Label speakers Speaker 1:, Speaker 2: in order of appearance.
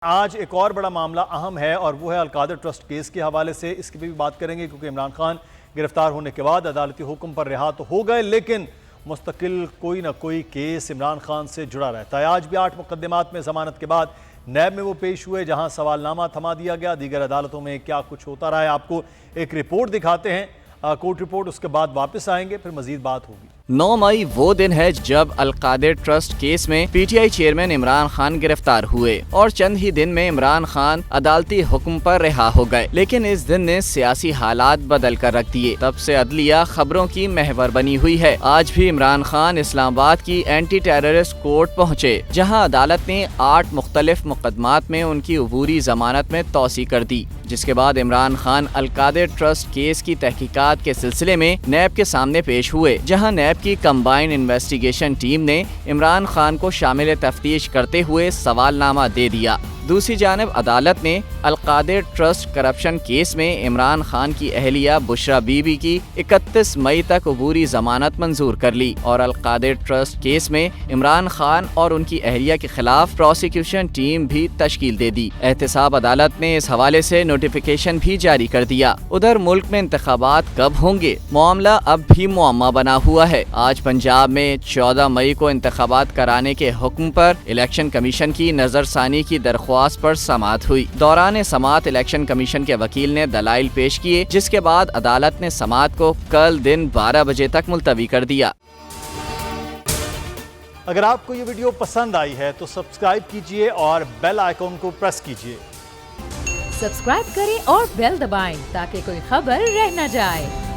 Speaker 1: आज एक और बड़ा मामला अहम है और वो है अलकादर ट्रस्ट केस के हवाले से। इसकी भी बात करेंगे क्योंकि इमरान खान गिरफ्तार होने के बाद अदालती हुक्म पर रिहा तो हो गए, लेकिन मुस्तकिल कोई ना कोई केस इमरान खान से जुड़ा रहता है। आज भी 8 मुकदमात में जमानत के बाद नैब में वो पेश हुए, जहां सवालनामा थमा दिया गया। दीगर अदालतों में क्या कुछ होता रहा है, आपको एक रिपोर्ट दिखाते हैं, कोर्ट रिपोर्ट, उसके बाद वापस आएंगे, फिर मजीद बात होगी।
Speaker 2: 9 मई वो दिन है जब अलकादर ट्रस्ट केस में पीटीआई चेयरमैन इमरान खान गिरफ्तार हुए और चंद ही दिन में इमरान खान अदालती हुक्म पर रिहा हो गए। लेकिन इस दिन ने सियासी हालात बदल कर रख दिए। तब से अदलिया खबरों की महवर बनी हुई है। आज भी इमरान खान इस्लामाबाद की एंटी टेररिस्ट कोर्ट पहुँचे, जहाँ अदालत ने 8 मुख्तलिफ मुकदमात में उनकी अबूरी जमानत में तोसी कर दी। जिसके बाद इमरान खान अलकादर ट्रस्ट केस की तहकीकात के सिलसिले में नैब के सामने पेश हुए, जहां नैब की कंबाइंड इन्वेस्टिगेशन टीम ने इमरान खान को शामिल तफ्तीश करते हुए सवालनामा दे दिया। दूसरी जानिब अदालत ने अलकादर ट्रस्ट करप्शन केस में इमरान खान की अहलिया बुशरा बीबी की 31 मई तक अबूरी जमानत मंजूर कर ली और अलकादर ट्रस्ट केस में इमरान खान और उनकी अहलिया के खिलाफ प्रोसिक्यूशन टीम भी तश्कील दे दी। एहतसाब अदालत ने इस हवाले से नोटिफिकेशन भी जारी कर दिया। उधर मुल्क में इंतखाबात कब होंगे, मामला अब भी मुअम्मा बना हुआ है। आज पंजाब में 14 मई को इंतखाबात कराने के हुक्म पर इलेक्शन कमीशन की नजरसानी की दरख्वास्त पर समाअत हुई। दौरान समाअत इलेक्शन कमीशन के वकील ने दलाइल पेश किए, जिसके बाद अदालत ने समाअत को कल दिन 12 बजे तक मुलतवी कर दिया।
Speaker 1: अगर आपको ये वीडियो पसंद आई है तो सब्सक्राइब कीजिए और बेल आइकॉन को प्रेस कीजिए।
Speaker 3: सब्सक्राइब करें और बेल दबाएं ताकि कोई खबर रह न जाए।